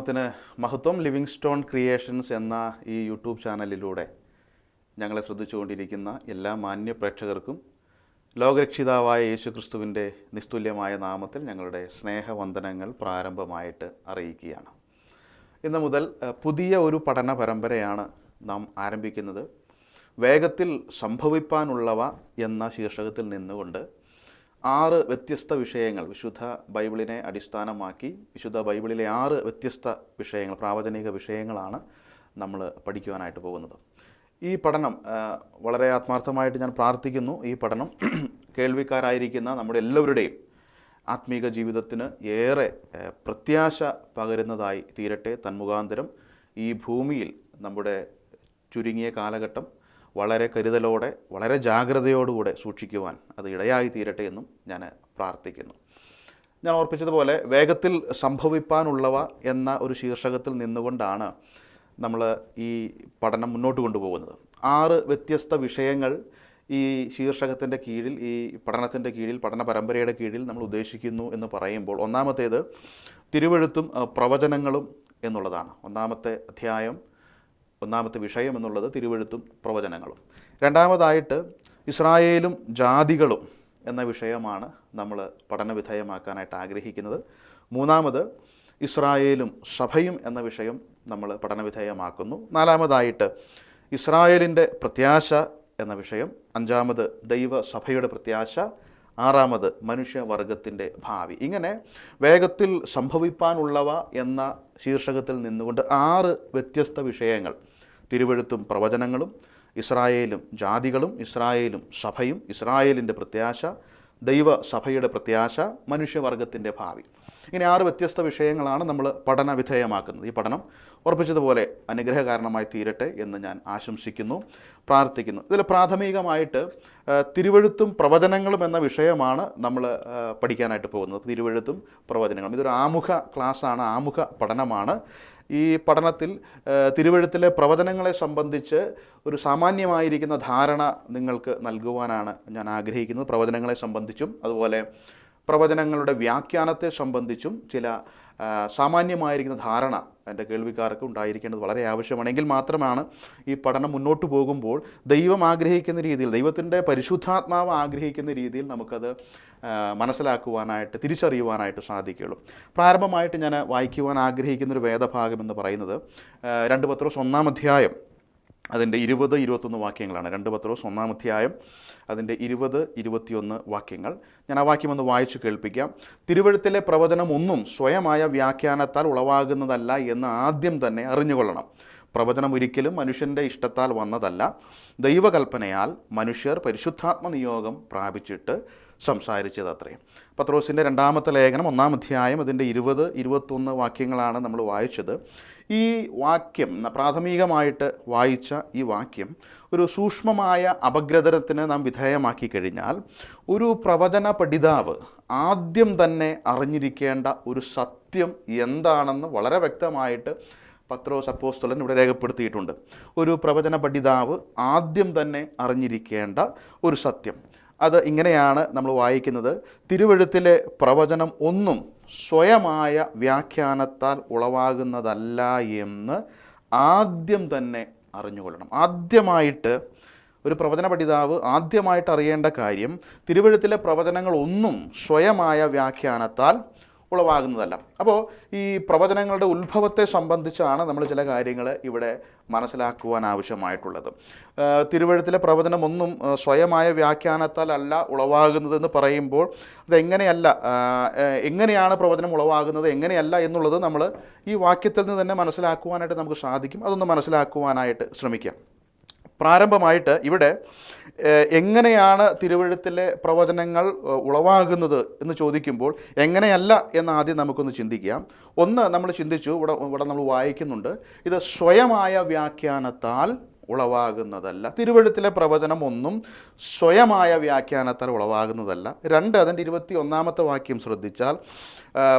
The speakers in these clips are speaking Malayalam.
ദൈവനാമത്തിന് മഹത്വം. ലിവിങ് സ്റ്റോൺ ക്രിയേഷൻസ് എന്ന ഈ യൂട്യൂബ് ചാനലിലൂടെ ഞങ്ങളെ ശ്രദ്ധിച്ചുകൊണ്ടിരിക്കുന്ന എല്ലാ മാന്യ പ്രേക്ഷകർക്കും ലോകരക്ഷിതാവായ യേശുക്രിസ്തുവിൻ്റെ നിസ്തുല്യമായ നാമത്തിൽ ഞങ്ങളുടെ സ്നേഹവന്ദനങ്ങൾ പ്രാരംഭമായിട്ട് അറിയിക്കുകയാണ്. ഇന്നു മുതൽ പുതിയ ഒരു പഠന പരമ്പരയാണ് നാം ആരംഭിക്കുന്നത്. വേഗത്തിൽ സംഭവിപ്പാനുള്ളവ എന്ന ശീർഷകത്തിൽ നിന്നുകൊണ്ട് 6 വ്യത്യസ്ത വിഷയങ്ങൾ, വിശുദ്ധ ബൈബിളിനെ അടിസ്ഥാനമാക്കി വിശുദ്ധ ബൈബിളിലെ 6 വ്യത്യസ്ത വിഷയങ്ങൾ, പ്രാവചനിക വിഷയങ്ങളാണ് നമ്മൾ പഠിക്കുവാനായിട്ട് പോകുന്നത്. ഈ പഠനം വളരെ ആത്മാർത്ഥമായിട്ട് ഞാൻ പ്രാർത്ഥിക്കുന്നു. ഈ പഠനം കേൾവിക്കാരായിരിക്കുന്ന നമ്മുടെ എല്ലാവരുടെയും ആത്മീക ജീവിതത്തിന് ഏറെ പ്രത്യാശ പകരുന്നതായി തീരട്ടെ. തന്മുഖാന്തരം ഈ ഭൂമിയിൽ നമ്മുടെ ചുരുങ്ങിയ കാലഘട്ടം വളരെ കരുതലോടെ, വളരെ ജാഗ്രതയോടുകൂടെ സൂക്ഷിക്കുവാൻ അത് ഇടയായി തീരട്ടെ എന്നും ഞാൻ പ്രാർത്ഥിക്കുന്നു. ഞാൻ ഓർപ്പിച്ചതുപോലെ വേഗത്തിൽ സംഭവിപ്പാനുള്ളവ എന്ന ഒരു ശീർഷകത്തിൽ നിന്നുകൊണ്ടാണ് നമ്മൾ ഈ പഠനം മുന്നോട്ട് കൊണ്ടുപോകുന്നത്. 6 വ്യത്യസ്ത വിഷയങ്ങൾ ഈ ശീർഷകത്തിൻ്റെ കീഴിൽ, ഈ പഠനത്തിൻ്റെ കീഴിൽ, പഠന പരമ്പരയുടെ കീഴിൽ നമ്മൾ ഉദ്ദേശിക്കുന്നു എന്ന് പറയുമ്പോൾ, ഒന്നാമത്തേത് തിരുവെഴുത്തും പ്രവചനങ്ങളും എന്നുള്ളതാണ്. ഒന്നാമത്തെ വിഷയം എന്നുള്ളത് തിരുവെഴുത്തും പ്രവചനങ്ങളും. രണ്ടാമതായിട്ട് ഇസ്രായേലും ജാതികളും എന്ന വിഷയമാണ് നമ്മൾ പഠനവിധേയമാക്കാനായിട്ട് ആഗ്രഹിക്കുന്നത്. മൂന്നാമത് ഇസ്രായേലും സഭയും എന്ന വിഷയം നമ്മൾ പഠനവിധേയമാക്കുന്നു. നാലാമതായിട്ട് ഇസ്രായേലിൻ്റെ പ്രത്യാശ എന്ന വിഷയം. അഞ്ചാമത് ദൈവസഭയുടെ പ്രത്യാശ. ആറാമത് മനുഷ്യവർഗത്തിൻ്റെ ഭാവി. ഇങ്ങനെ വേഗത്തിൽ സംഭവിപ്പാനുള്ളവ എന്ന ശീർഷകത്തിൽ നിന്നുകൊണ്ട് 6 വ്യത്യസ്ത വിഷയങ്ങൾ, തിരുവെഴുത്തും പ്രവചനങ്ങളും, ഇസ്രായേലും ജാതികളും, ഇസ്രായേലും സഭയും, ഇസ്രായേലിൻ്റെ പ്രത്യാശ, ദൈവസഭയുടെ പ്രത്യാശ, മനുഷ്യവർഗത്തിൻ്റെ ഭാവി. ഇങ്ങനെ 6 വ്യത്യസ്ത വിഷയങ്ങളാണ് നമ്മൾ പഠന വിധേയമാക്കുന്നത്. ഈ പഠനം ഉറപ്പിച്ചതുപോലെ അനുഗ്രഹകാരണമായി തീരട്ടെ എന്ന് ഞാൻ ആശംസിക്കുന്നു, പ്രാർത്ഥിക്കുന്നു. ഇതിൽ പ്രാഥമികമായിട്ട് തിരുവെഴുത്തും പ്രവചനങ്ങളും എന്ന വിഷയമാണ് നമ്മൾ പഠിക്കാനായിട്ട് പോകുന്നത്. തിരുവെഴുത്തും പ്രവചനങ്ങളും ഇതൊരു ആമുഖ ക്ലാസ്സാണ്, ആമുഖ പഠനമാണ്. ഈ പഠനത്തിൽ തിരുവെഴുത്തിലെ പ്രവചനങ്ങളെ സംബന്ധിച്ച് ഒരു സാമാന്യമായിരിക്കുന്ന ധാരണ നിങ്ങൾക്ക് നൽകുവാനാണ് ഞാൻ ആഗ്രഹിക്കുന്നത്. പ്രവചനങ്ങളെ സംബന്ധിച്ചും അതുപോലെ പ്രവചനങ്ങളുടെ വ്യാഖ്യാനത്തെ സംബന്ധിച്ചും ചില സാമാന്യമായിരിക്കുന്ന ധാരണ എൻ്റെ കേൾവിക്കാർക്ക് ഉണ്ടായിരിക്കേണ്ടത് വളരെ ആവശ്യമാണെങ്കിൽ മാത്രമാണ് ഈ പഠനം മുന്നോട്ട് പോകുമ്പോൾ ദൈവം ആഗ്രഹിക്കുന്ന രീതിയിൽ, ദൈവത്തിൻ്റെ പരിശുദ്ധാത്മാവ് ആഗ്രഹിക്കുന്ന രീതിയിൽ നമുക്കത് മനസ്സിലാക്കുവാനായിട്ട്, തിരിച്ചറിയുവാനായിട്ട് സാധിക്കുകയുള്ളൂ. പ്രാരംഭമായിട്ട് ഞാൻ വായിക്കുവാൻ ആഗ്രഹിക്കുന്നൊരു വേദഭാഗം എന്ന് പറയുന്നത് 2 പത്രോസ് 1-ാം അധ്യായം അതിൻ്റെ 20-21 വാക്യങ്ങളാണ്. 2 പത്രോസ് 1-ാം അധ്യായം അതിൻ്റെ 20-21 വാക്യങ്ങൾ. ഞാൻ ആ വാക്യം ഒന്ന് വായിച്ചു കേൾപ്പിക്കാം. തിരുവെഴുത്തിലെ പ്രവചനം ഒന്നും സ്വയമായ വ്യാഖ്യാനത്താൽ ഉളവാകുന്നതല്ല എന്ന് ആദ്യം തന്നെ അറിഞ്ഞുകൊള്ളണം. പ്രവചനം ഒരിക്കലും മനുഷ്യൻ്റെ ഇഷ്ടത്താൽ വന്നതല്ല, ദൈവകൽപ്പനയാൽ മനുഷ്യർ പരിശുദ്ധാത്മ നിയോഗം പ്രാപിച്ചിട്ട് സംസാരിച്ചതത്രയും. പത്രോസിൻ്റെ 2-ാമത്തെ ലേഖനം 1-ാം അധ്യായം അതിൻ്റെ 20-21 വാക്യങ്ങളാണ് നമ്മൾ വായിച്ചത്. ഈ വാക്യം, പ്രാഥമികമായിട്ട് വായിച്ച ഈ വാക്യം ഒരു സൂക്ഷ്മമായ അപഗ്രഥനത്തിന് നാം വിധേയമാക്കി കഴിഞ്ഞാൽ, ഒരു പ്രവചന പഠിതാവ് ആദ്യം തന്നെ അറിഞ്ഞിരിക്കേണ്ട ഒരു സത്യം എന്താണെന്ന് വളരെ വ്യക്തമായിട്ട് പത്രോസ് അപ്പോസ്തലൻ ഇവിടെ രേഖപ്പെടുത്തിയിട്ടുണ്ട്. ഒരു പ്രവചന പഠിതാവ് ആദ്യം തന്നെ അറിഞ്ഞിരിക്കേണ്ട ഒരു സത്യം, അത് ഇങ്ങനെയാണ് നമ്മൾ വായിക്കുന്നത്: തിരുവെഴുത്തിലെ പ്രവചനം ഒന്നും സ്വയമായ വ്യാഖ്യാനത്താൽ ഉളവാകുന്നതല്ല എന്ന് ആദ്യം തന്നെ അറിഞ്ഞുകൊള്ളണം. ആദ്യമായിട്ട് ഒരു പ്രവചന പഠിതാവ് ആദ്യമായിട്ട് അറിയേണ്ട കാര്യം, തിരുവെഴുത്തിലെ പ്രവചനങ്ങൾ ഒന്നും സ്വയമായ വ്യാഖ്യാനത്താൽ ഉളവാകുന്നതല്ല. അപ്പോൾ ഈ പ്രവചനങ്ങളുടെ ഉത്ഭവത്തെ സംബന്ധിച്ചാണ് നമ്മൾ ചില കാര്യങ്ങൾ ഇവിടെ മനസ്സിലാക്കുവാൻ ആവശ്യമായിട്ടുള്ളത്. തിരുവെഴുത്തിലെ പ്രവചനം ഒന്നും സ്വയമായ വ്യാഖ്യാനത്താൽ അല്ല ഉളവാകുന്നതെന്ന് പറയുമ്പോൾ എങ്ങനെയാണ് പ്രവചനം ഉളവാകുന്നത്, എങ്ങനെയല്ല എന്നുള്ളത് നമ്മൾ ഈ വാക്യത്തിൽ നിന്ന് തന്നെ മനസ്സിലാക്കുവാനായിട്ട് നമുക്ക് സാധിക്കും. അതൊന്ന് മനസ്സിലാക്കുവാനായിട്ട് ശ്രമിക്കാം. പ്രാരംഭമായിട്ട് ഇവിടെ എങ്ങനെയാണ് തിരുവെഴുത്തിലെ പ്രവചനങ്ങൾ ഉളവാകുന്നത് എന്ന് ചോദിക്കുമ്പോൾ, എങ്ങനെയല്ല എന്ന് ആദ്യം നമുക്കൊന്ന് ചിന്തിക്കാം. ഒന്ന്, നമ്മൾ ചിന്തിച്ചു, ഇവിടെ നമ്മൾ വായിക്കുന്നുണ്ട്, ഇത് സ്വയമായ വ്യാഖ്യാനത്താൽ ഉളവാകുന്നതല്ല. തിരുവെഴുത്തിലെ പ്രവചനം ഒന്നും സ്വയമായ വ്യാഖ്യാനത്താൽ ഉളവാകുന്നതല്ല. 2, അതിൻ്റെ 21-ാമത്തെ വാക്യം ശ്രദ്ധിച്ചാൽ,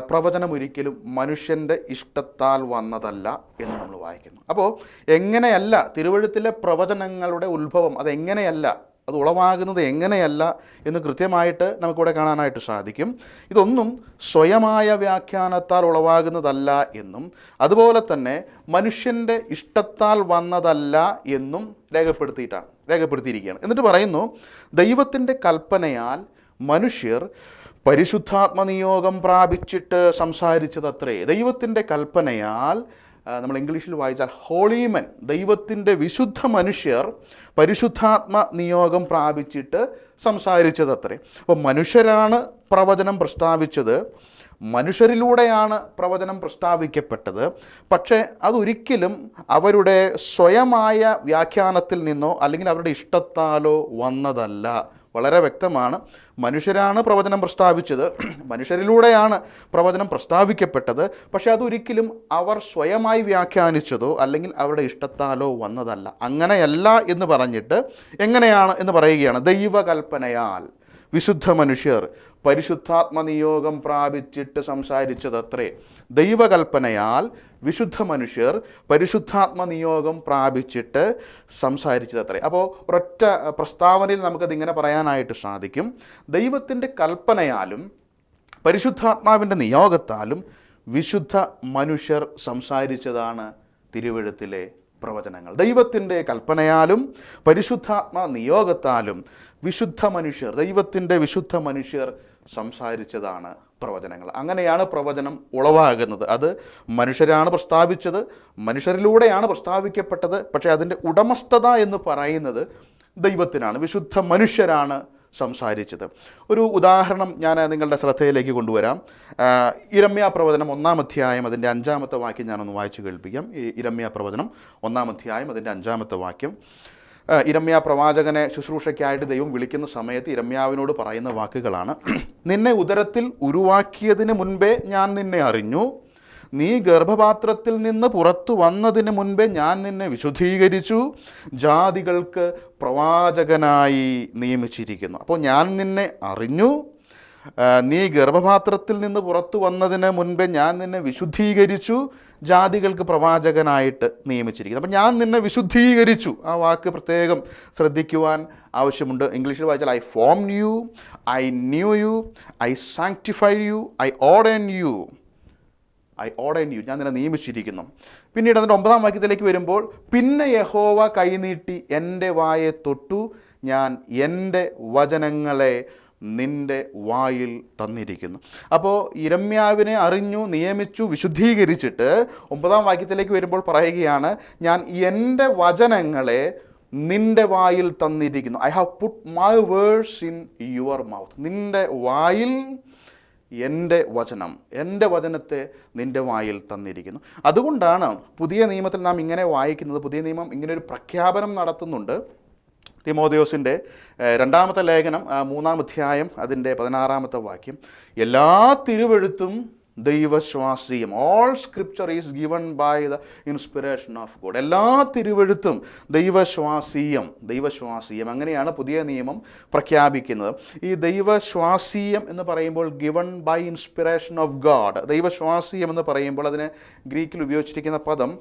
പ്രവചനം ഒരിക്കലും മനുഷ്യൻ്റെ ഇഷ്ടത്താൽ വന്നതല്ല എന്ന് നമ്മൾ വായിക്കുന്നു. അപ്പോൾ എങ്ങനെയല്ല തിരുവെഴുത്തിലെ പ്രവചനങ്ങളുടെ ഉത്ഭവം, അതെങ്ങനെയല്ല അത് ഉളവാകുന്നത് എങ്ങനെയല്ല എന്ന് കൃത്യമായിട്ട് നമുക്കിവിടെ കാണാനായിട്ട് സാധിക്കും. ഇതൊന്നും സ്വയമായ വ്യാഖ്യാനത്താൽ ഉളവാകുന്നതല്ല എന്നും അതുപോലെ തന്നെ മനുഷ്യൻ്റെ ഇഷ്ടത്താൽ വന്നതല്ല എന്നും രേഖപ്പെടുത്തിയിരിക്കുകയാണ്. എന്നിട്ട് പറയുന്നു, ദൈവത്തിൻ്റെ കൽപ്പനയാൽ മനുഷ്യർ പരിശുദ്ധാത്മനിയോഗം പ്രാപിച്ചിട്ട് സംസാരിച്ചതത്രേ. ദൈവത്തിൻ്റെ കൽപ്പനയാൽ, നമ്മൾ ഇംഗ്ലീഷിൽ വായിച്ചാൽ ഹോളിമൻ, ദൈവത്തിൻ്റെ വിശുദ്ധ മനുഷ്യർ പരിശുദ്ധാത്മ നിയോഗം പ്രാപിച്ചിട്ട് സംസാരിച്ചതത്രേ. അപ്പോൾ മനുഷ്യരാണ് പ്രവചനം പ്രസ്താവിച്ചത്, മനുഷ്യരിലൂടെയാണ് പ്രവചനം പ്രസ്താവിക്കപ്പെട്ടത്. പക്ഷേ അതൊരിക്കലും അവരുടെ സ്വയമായ വ്യാഖ്യാനത്തിൽ നിന്നോ അല്ലെങ്കിൽ അവരുടെ ഇഷ്ടത്താലോ വന്നതല്ല. വളരെ വ്യക്തമാണ്. മനുഷ്യരാണ് പ്രവചനം പ്രസ്താവിച്ചത്, മനുഷ്യരിലൂടെയാണ് പ്രവചനം പ്രസ്താവിക്കപ്പെട്ടത്. പക്ഷെ അതൊരിക്കലും അവർ സ്വയമായി വ്യാഖ്യാനിച്ചതോ അല്ലെങ്കിൽ അവരുടെ ഇഷ്ടത്താലോ വന്നതല്ല. അങ്ങനെയല്ല എന്ന് പറഞ്ഞിട്ട് എങ്ങനെയാണ് എന്ന് പറയുകയാണ്. ദൈവകൽപ്പനയാൽ വിശുദ്ധ മനുഷ്യർ പരിശുദ്ധാത്മ നിയോഗം പ്രാപിച്ചിട്ട് സംസാരിച്ചതത്രേ. ദൈവകൽപ്പനയാൽ വിശുദ്ധ മനുഷ്യർ പരിശുദ്ധാത്മ നിയോഗം പ്രാപിച്ചിട്ട് സംസാരിച്ചതത്രേ. അപ്പോൾ ഒരൊറ്റ പ്രസ്താവനയിൽ നമുക്കതിങ്ങനെ പറയാനായിട്ട് സാധിക്കും. ദൈവത്തിൻ്റെ കൽപ്പനയാലും പരിശുദ്ധാത്മാവിൻ്റെ നിയോഗത്താലും വിശുദ്ധ മനുഷ്യർ സംസാരിച്ചതാണ് തിരുവെഴുത്തിലെ പ്രവചനങ്ങൾ. ദൈവത്തിൻ്റെ കൽപ്പനയാലും പരിശുദ്ധാത്മ നിയോഗത്താലും ദൈവത്തിൻ്റെ വിശുദ്ധ മനുഷ്യർ സംസാരിച്ചതാണ് പ്രവചനങ്ങൾ. അങ്ങനെയാണ് പ്രവചനം ഉളവാകുന്നത്. അത് മനുഷ്യരാണ് പ്രസ്താവിച്ചത്, മനുഷ്യരിലൂടെയാണ് പ്രസ്താവിക്കപ്പെട്ടത്. പക്ഷേ അതിൻ്റെ ഉടമസ്ഥത എന്ന് പറയുന്നത് ദൈവത്തിനാണ്, വിശുദ്ധ മനുഷ്യരാണ് സംസാരിച്ചത്. ഒരു ഉദാഹരണം ഞാൻ നിങ്ങളുടെ ശ്രദ്ധയിലേക്ക് കൊണ്ടുവരാം. ഇരമ്യാ പ്രവചനം 1-ാം അധ്യായം അതിൻ്റെ 5-ാമത്തെ വാക്യം ഞാനൊന്ന് വായിച്ചു കേൾപ്പിക്കാം. ഈ ഇരമ്യാ പ്രവചനം 1-ാം അധ്യായം അതിൻ്റെ 5-ാമത്തെ വാക്യം. ഇരമ്യാ പ്രവാചകനെ ശുശ്രൂഷയ്ക്കായിട്ട് ദൈവം വിളിക്കുന്ന സമയത്ത് ഇരമ്യാവിനോട് പറയുന്ന വാക്കുകളാണ്: നിന്നെ ഉദരത്തിൽ ഉരുവാക്കിയതിന് മുൻപേ ഞാൻ നിന്നെ അറിഞ്ഞു, നീ ഗർഭപാത്രത്തിൽ നിന്ന് പുറത്തു വന്നതിന് മുൻപേ ഞാൻ നിന്നെ വിശുദ്ധീകരിച്ചു, ജാതികൾക്ക് പ്രവാചകനായി നിയമിച്ചിരിക്കുന്നു. അപ്പോൾ ഞാൻ നിന്നെ അറിഞ്ഞു, നീ ഗർഭപാത്രത്തിൽ നിന്ന് പുറത്തു വന്നതിന് മുൻപേ ഞാൻ നിന്നെ വിശുദ്ധീകരിച്ചു, ജാതികൾക്ക് പ്രവാചകനായിട്ട് നിയമിച്ചിരിക്കുന്നു. അപ്പം ഞാൻ നിന്നെ വിശുദ്ധീകരിച്ചു, ആ വാക്ക് പ്രത്യേകം ശ്രദ്ധിക്കുവാൻ ആവശ്യമുണ്ട്. ഇംഗ്ലീഷിൽ വായിച്ചാൽ I formed you, I knew you, I sanctified you, I ordain you, ഞാൻ നിന്നെ നിയമിച്ചിരിക്കുന്നു. പിന്നീട് അതിൻ്റെ 9-ാം വാക്യത്തിലേക്ക് വരുമ്പോൾ, പിന്നെ യഹോവ കൈനീട്ടി എൻ്റെ വായെ തൊട്ടു, ഞാൻ എൻ്റെ വചനങ്ങളെ നിൻ്റെ വായിൽ തന്നിരിക്കുന്നു. അപ്പോൾ ഇരമ്യാവിനെ അറിഞ്ഞു, നിയമിച്ചു, വിശുദ്ധീകരിച്ചിട്ട് 9-ാം വാക്യത്തിലേക്ക് വരുമ്പോൾ പറയുകയാണ്, ഞാൻ എൻ്റെ വചനങ്ങളെ നിൻ്റെ വായിൽ തന്നിരിക്കുന്നു. I have put my words in your mouth. നിൻ്റെ വായിൽ എൻ്റെ വചനത്തെ നിൻ്റെ വായിൽ തന്നിരിക്കുന്നു. അതുകൊണ്ടാണ് പുതിയ നിയമത്തിൽ നാം ഇങ്ങനെ വായിക്കുന്നത്. പുതിയ നിയമം ഇങ്ങനെ ഒരു പ്രഖ്യാപനം നടത്തുന്നുണ്ട്. തിമോഥെയോസിൻ്റെ 2-ാമത്തെ ലേഖനം 3-ാം അധ്യായം അതിൻ്റെ 16-ാമത്തെ വാക്യം, എല്ലാ തിരുവെഴുത്തും ദൈവശ്വാസീയം. All scripture is given by the inspiration of God. എല്ലാ തിരുവെഴുത്തും ദൈവശ്വാസീയം. അങ്ങനെയാണ് പുതിയ നിയമം പ്രഖ്യാപിക്കുന്നത്. ഈ ദൈവശ്വാസീയം എന്ന് പറയുമ്പോൾ given by inspiration of God, ദൈവശ്വാസീയം എന്ന് പറയുമ്പോൾ അതിന് ഗ്രീക്കിൽ ഉപയോഗിച്ചിരിക്കുന്ന പദം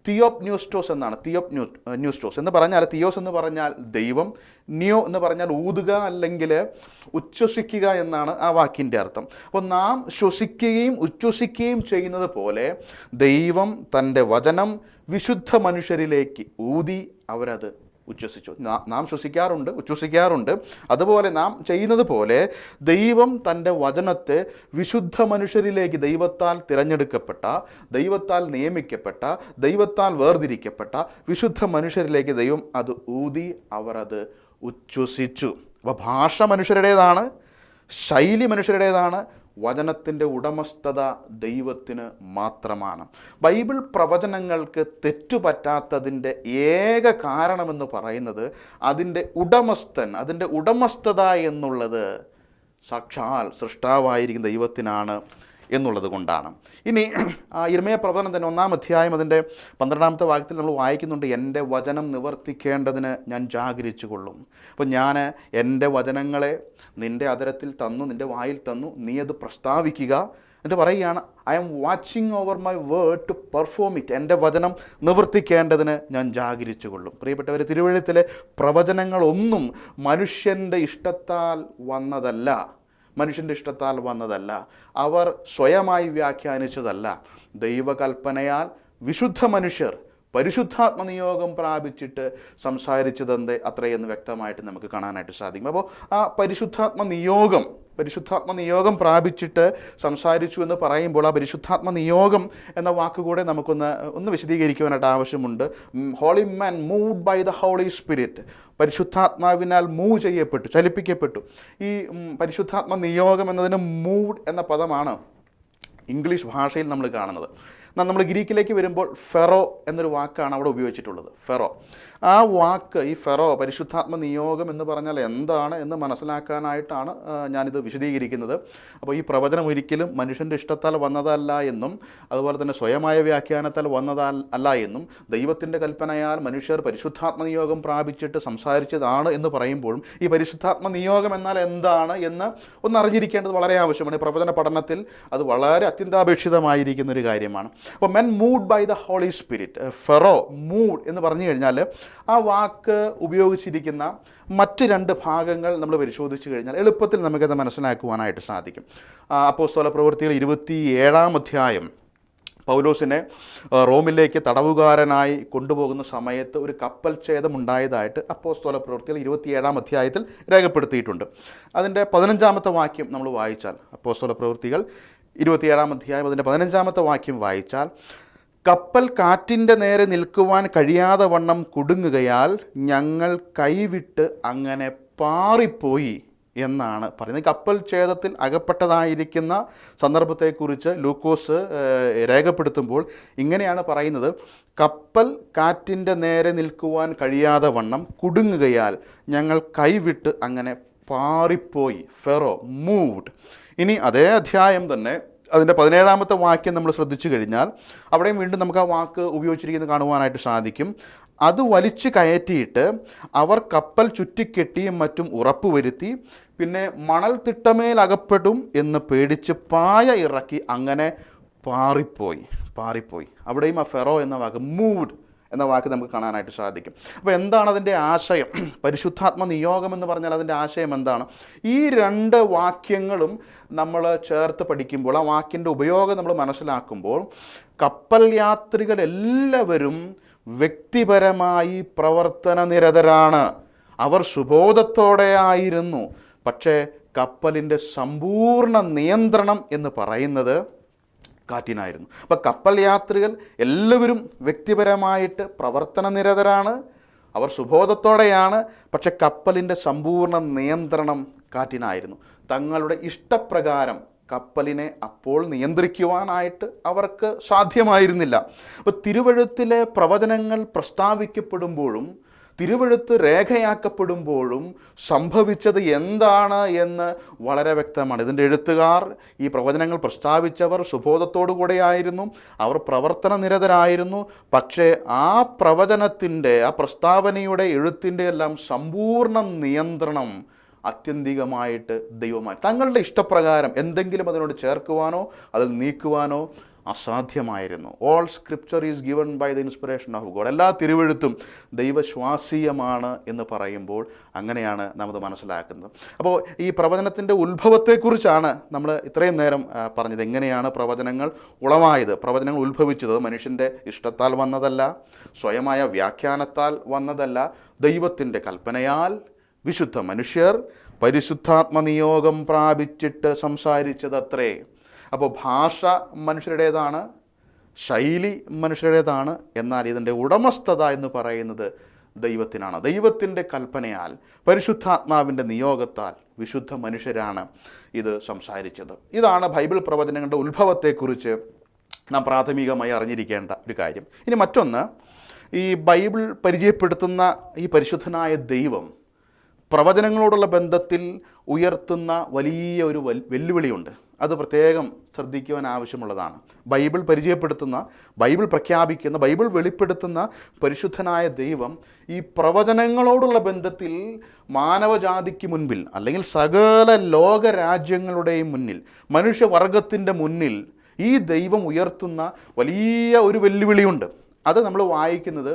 തിയോപ്ന്യൂസ്റ്റോസ് എന്നാണ്. തിയോപ്ന്യൂസ്റ്റോസ് എന്ന് പറഞ്ഞാൽ, തിയോസ് എന്ന് പറഞ്ഞാൽ ദൈവം, നിയോ എന്ന് പറഞ്ഞാൽ ഊതുക അല്ലെങ്കിൽ ഉച്ഛ്വസിക്കുക എന്നാണ് ആ വാക്കിൻ്റെ അർത്ഥം. അപ്പോൾ നാം ശ്വസിക്കുകയും ഉച്ഛ്വസിക്കുകയും ചെയ്യുന്നത് പോലെ ദൈവം തൻ്റെ വചനം വിശുദ്ധ മനുഷ്യരിലേക്ക് ഊതി അവരത് ഉച്ഛ്വസിച്ചു. നാം ശ്വസിക്കാറുണ്ട്, ഉച്ഛ്വസിക്കാറുണ്ട്. അതുപോലെ നാം ചെയ്യുന്നത് പോലെ ദൈവം തൻ്റെ വചനത്തെ വിശുദ്ധ മനുഷ്യരിലേക്ക്, ദൈവത്താൽ തിരഞ്ഞെടുക്കപ്പെട്ട, ദൈവത്താൽ നിയമിക്കപ്പെട്ട, ദൈവത്താൽ വേർതിരിക്കപ്പെട്ട വിശുദ്ധ മനുഷ്യരിലേക്ക് ദൈവം അത് ഊതി അവർ അത് ഉച്ഛ്വസിച്ചു. അപ്പോൾ ഭാഷ മനുഷ്യരുടേതാണ്, ശൈലി മനുഷ്യരുടേതാണ്, വചനത്തിൻ്റെ ഉടമസ്ഥത ദൈവത്തിന് മാത്രമാണ്. ബൈബിൾ പ്രവചനങ്ങൾക്ക് തെറ്റുപറ്റാത്തതിൻ്റെ ഏക കാരണമെന്ന് പറയുന്നത് അതിൻ്റെ ഉടമസ്ഥത എന്നുള്ളത് സാക്ഷാൽ സൃഷ്ടാവായിരിക്കുന്ന ദൈവത്തിനാണ് എന്നുള്ളത് കൊണ്ടാണ്. ഇനി യിരെമ്യാ പ്രവചനം തന്നെ 1-ാം അധ്യായം അതിൻ്റെ 12-ാമത്തെ വാക്യത്തിൽ നമ്മൾ വായിക്കുന്നുണ്ട്, എൻ്റെ വചനം നിവർത്തിക്കേണ്ടതിന് ഞാൻ ജാഗരിച്ചു കൊള്ളും. അപ്പോൾ ഞാൻ എൻ്റെ വചനങ്ങളെ നിൻ്റെ അധരത്തിൽ തന്നു, നിൻ്റെ വായിൽ തന്നു, നീ അത് പ്രസ്താവിക്കുക. എന്നിട്ട് പറയുകയാണ്, I am watching over my word to perform it. എൻ്റെ വചനം നിവർത്തിക്കേണ്ടതിന് ഞാൻ ജാഗരിച്ചു കൊള്ളും. പ്രിയപ്പെട്ടവർ, തിരുവഴുത്തിലെ പ്രവചനങ്ങളൊന്നും മനുഷ്യൻ്റെ ഇഷ്ടത്താൽ വന്നതല്ല, മനുഷ്യൻ്റെ ഇഷ്ടത്താൽ വന്നതല്ല, അവർ സ്വയമായി വ്യാഖ്യാനിച്ചതല്ല. ദൈവകൽപ്പനയാൽ വിശുദ്ധ മനുഷ്യർ പരിശുദ്ധാത്മ നിയോഗം പ്രാപിച്ചിട്ട് സംസാരിച്ചതെന്ത് അത്രയെന്ന് വ്യക്തമായിട്ട് നമുക്ക് കാണാനായിട്ട് സാധിക്കും. അപ്പോൾ ആ പരിശുദ്ധാത്മ നിയോഗം പ്രാപിച്ചിട്ട് സംസാരിച്ചു എന്ന് പറയുമ്പോൾ ആ പരിശുദ്ധാത്മ നിയോഗം എന്ന വാക്കുകൂടെ നമുക്കൊന്ന് വിശദീകരിക്കുവാനായിട്ട് ആവശ്യമുണ്ട്. Holy man moved by the holy spirit, പരിശുദ്ധാത്മാവിനാൽ മൂവ് ചെയ്യപ്പെട്ടു, ചലിപ്പിക്കപ്പെട്ടു. ഈ പരിശുദ്ധാത്മ നിയോഗം എന്നതിന് മൂഡ് എന്ന പദമാണ് ഇംഗ്ലീഷ് ഭാഷയിൽ നമ്മൾ കാണുന്നത്. നമ്മൾ ഗ്രീക്കിലേക്ക് വരുമ്പോൾ ഫെറോ എന്നൊരു വാക്കാണ് അവിടെ ഉപയോഗിച്ചിട്ടുള്ളത്. ഫെറോ, ആ വാക്ക്, ഈ ഫെറോ, പരിശുദ്ധാത്മ നിയോഗം എന്ന് പറഞ്ഞാൽ എന്താണ് എന്ന് മനസ്സിലാക്കാനായിട്ടാണ് ഞാനിത് വിശദീകരിക്കുന്നത്. അപ്പോൾ ഈ പ്രവചനം ഒരിക്കലും മനുഷ്യൻ്റെ ഇഷ്ടത്താൽ വന്നതല്ല എന്നും അതുപോലെ തന്നെ സ്വയമായ വ്യാഖ്യാനത്താൽ വന്നതല്ല എന്നും ദൈവത്തിൻ്റെ കൽപ്പനയാൽ മനുഷ്യർ പരിശുദ്ധാത്മ നിയോഗം പ്രാപിച്ചിട്ട് സംസാരിച്ചതാണ് എന്ന് പറയുമ്പോഴും ഈ പരിശുദ്ധാത്മ നിയോഗം എന്നാൽ എന്താണ് എന്ന് അറിഞ്ഞിരിക്കേണ്ടത് വളരെ ആവശ്യമാണ്. പ്രവചന പഠനത്തിൽ അത് വളരെ അത്യന്താപേക്ഷിതമായിരിക്കുന്ന ഒരു കാര്യമാണ്. അപ്പോൾ men moved by the holy spirit, ഫെറോ മൂഡ് എന്ന് പറഞ്ഞു കഴിഞ്ഞാൽ ആ വാക്ക് ഉപയോഗിച്ചിരിക്കുന്ന മറ്റ് രണ്ട് ഭാഗങ്ങൾ നമ്മൾ പരിശോധിച്ച് കഴിഞ്ഞാൽ എളുപ്പത്തിൽ നമുക്കത് മനസ്സിലാക്കുവാനായിട്ട് സാധിക്കും. അപ്പോസ്തല പ്രവൃത്തികൾ 27-ാം അധ്യായം പൗലോസിനെ റോമിലേക്ക് തടവുകാരനായി കൊണ്ടുപോകുന്ന സമയത്ത് ഒരു കപ്പൽ ഛേദമുണ്ടായതായിട്ട് അപ്പോസ്തല പ്രവൃത്തികൾ 27-ാം അധ്യായത്തിൽ രേഖപ്പെടുത്തിയിട്ടുണ്ട്. അതിൻ്റെ 15-ാമത്തെ വാക്യം നമ്മൾ വായിച്ചാൽ, അപ്പോസ്തല പ്രവൃത്തികൾ 27-ാം അധ്യായം അതിൻ്റെ 15-ാമത്തെ വാക്യം വായിച്ചാൽ, കപ്പൽ കാറ്റിൻ്റെ നേരെ നിൽക്കുവാൻ കഴിയാതെ വണ്ണം കുടുങ്ങുകയാൽ ഞങ്ങൾ കൈവിട്ട് അങ്ങനെ പാറിപ്പോയി എന്നാണ് പറയുന്നത്. കപ്പൽ ഛേദത്തിൽ അകപ്പെട്ടതായിരിക്കുന്ന സന്ദർഭത്തെക്കുറിച്ച് ലൂക്കോസ് രേഖപ്പെടുത്തുമ്പോൾ ഇങ്ങനെയാണ് പറയുന്നത്: കപ്പൽ കാറ്റിൻ്റെ നേരെ നിൽക്കുവാൻ കഴിയാതെ വണ്ണം കുടുങ്ങുകയാൽ ഞങ്ങൾ കൈവിട്ട് അങ്ങനെ പാറിപ്പോയി. Ferro moved. ഇനി അതേ അധ്യായം തന്നെ അതിൻ്റെ 17-ാമത്തെ വാക്യം നമ്മൾ ശ്രദ്ധിച്ചു കഴിഞ്ഞാൽ അവിടെയും വീണ്ടും നമുക്ക് ആ വാക്ക് ഉപയോഗിച്ചിരിക്കുന്നത് കാണുവാനായിട്ട് സാധിക്കും. അത് വലിച്ചു കയറ്റിയിട്ട് അവർ കപ്പൽ ചുറ്റിക്കെട്ടിയും മറ്റും ഉറപ്പുവരുത്തി, പിന്നെ മണൽ തിട്ടമേൽ അകപ്പെടും എന്ന് പേടിച്ച് പായ ഇറക്കി അങ്ങനെ പാറിപ്പോയി. അവിടെയും ആ ഫെറോ എന്ന വാക്ക്, മൂവ്ഡ് എന്ന വാക്ക് നമുക്ക് കാണാനായിട്ട് സാധിക്കും. അപ്പോൾ എന്താണ് അതിൻ്റെ ആശയം? പരിശുദ്ധാത്മ നിയോഗം എന്ന് പറഞ്ഞാൽ അതിൻ്റെ ആശയം എന്താണ്? ഈ രണ്ട് വാക്യങ്ങളും നമ്മൾ ചേർത്ത് പഠിക്കുമ്പോൾ, ആ വാക്കിൻ്റെ ഉപയോഗം നമ്മൾ മനസ്സിലാക്കുമ്പോൾ, കപ്പൽ യാത്രികരെല്ലാവരും വ്യക്തിപരമായി പ്രവർത്തന നിരതരാണ്. അവർ സുബോധത്തോടെ ആയിരുന്നു. പക്ഷേ കപ്പലിൻ്റെ സമ്പൂർണ്ണ നിയന്ത്രണം എന്ന് പറയുന്നത് കാറ്റിനായിരുന്നു. അപ്പോൾ കപ്പൽ യാത്രികൾ എല്ലാവരും വ്യക്തിപരമായിട്ട് പ്രവർത്തന നിരതരാണ്, അവർ സുബോധത്തോടെയാണ്. പക്ഷെ കപ്പലിൻ്റെ സമ്പൂർണ്ണ നിയന്ത്രണം കാറ്റിനായിരുന്നു. തങ്ങളുടെ ഇഷ്ടപ്രകാരം കപ്പലിനെ അപ്പോൾ നിയന്ത്രിക്കുവാനായിട്ട് അവർക്ക് സാധ്യമായിരുന്നില്ല. അപ്പോൾ തിരുവഴുത്തിലെ പ്രവചനങ്ങൾ പ്രസ്താവിക്കപ്പെടുമ്പോഴും തിരുവഴുത്ത് രേഖയാക്കപ്പെടുമ്പോഴും സംഭവിച്ചത് എന്താണ് എന്ന് വളരെ വ്യക്തമാണ്. ഇതിൻ്റെ എഴുത്തുകാർ, ഈ പ്രവചനങ്ങൾ പ്രസ്താവിച്ചവർ സുബോധത്തോടു കൂടെയായിരുന്നു, അവർ പ്രവർത്തന നിരതരായിരുന്നു. പക്ഷേ ആ പ്രവചനത്തിൻ്റെ, ആ പ്രസ്താവനയുടെ, എഴുത്തിൻ്റെ എല്ലാം സമ്പൂർണ്ണ നിയന്ത്രണം ആത്യന്തികമായിട്ട് ദൈവമായി. തങ്ങളുടെ ഇഷ്ടപ്രകാരം എന്തെങ്കിലും അതിനോട് ചേർക്കുവാനോ അതിൽ നീക്കുവാനോ അസാധ്യമായിരുന്നു. All scripture is given by the inspiration of God. എല്ലാ തിരുവെഴുത്തും ദൈവശ്വാസീയമാണ് എന്ന് പറയുമ്പോൾ അങ്ങനെയാണ് നാം അത് മനസ്സിലാക്കുന്നത്. അപ്പോൾ ഈ പ്രവചനത്തിൻ്റെ ഉത്ഭവത്തെക്കുറിച്ചാണ് നമ്മൾ ഇത്രയും നേരം പറഞ്ഞത്. എങ്ങനെയാണ് പ്രവചനങ്ങൾ ഉളവായത്, പ്രവചനങ്ങൾ ഉത്ഭവിച്ചത്? മനുഷ്യൻ്റെ ഇഷ്ടത്താൽ വന്നതല്ല, സ്വയമായ വ്യാഖ്യാനത്താൽ വന്നതല്ല, ദൈവത്തിൻ്റെ കൽപ്പനയാൽ വിശുദ്ധ മനുഷ്യർ പരിശുദ്ധാത്മ നിയോഗം പ്രാപിച്ചിട്ട് സംസാരിച്ചതത്രേ. അപ്പോൾ ഭാഷ മനുഷ്യരുടേതാണ്, ശൈലി മനുഷ്യരുടേതാണ്, എന്നാൽ ഇതിൻ്റെ ഉടമസ്ഥത എന്ന് പറയുന്നത് ദൈവത്തിനാണ്. ദൈവത്തിൻ്റെ കൽപ്പനയാൽ, പരിശുദ്ധാത്മാവിൻ്റെ നിയോഗത്താൽ വിശുദ്ധ മനുഷ്യരാണ് ഇത് സംസാരിച്ചത്. ഇതാണ് ബൈബിൾ പ്രവചനങ്ങളുടെ ഉത്ഭവത്തെക്കുറിച്ച് നാം പ്രാഥമികമായി അറിഞ്ഞിരിക്കേണ്ട ഒരു കാര്യം. ഇനി മറ്റൊന്ന്, ഈ ബൈബിൾ പരിചയപ്പെടുത്തുന്ന ഈ പരിശുദ്ധനായ ദൈവം പ്രവചനങ്ങളോടുള്ള ബന്ധത്തിൽ ഉയർത്തുന്ന വലിയ ഒരു വെല്ലുവിളിയുണ്ട്. അത് പ്രത്യേകം ശ്രദ്ധിക്കുവാൻ ആവശ്യമുള്ളതാണ്. ബൈബിൾ പരിചയപ്പെടുത്തുന്ന, ബൈബിൾ പ്രഖ്യാപിക്കുന്ന, ബൈബിൾ വെളിപ്പെടുത്തുന്ന പരിശുദ്ധനായ ദൈവം ഈ പ്രവചനങ്ങളോടുള്ള ബന്ധത്തിൽ മാനവജാതിക്ക് മുൻപിൽ, അല്ലെങ്കിൽ സകല ലോകരാജ്യങ്ങളുടെയും മുന്നിൽ, മനുഷ്യവർഗത്തിൻ്റെ മുന്നിൽ ഈ ദൈവം ഉയർത്തുന്ന വലിയ ഒരു വെല്ലുവിളിയുണ്ട്. അത് നമ്മൾ വായിക്കുന്നത്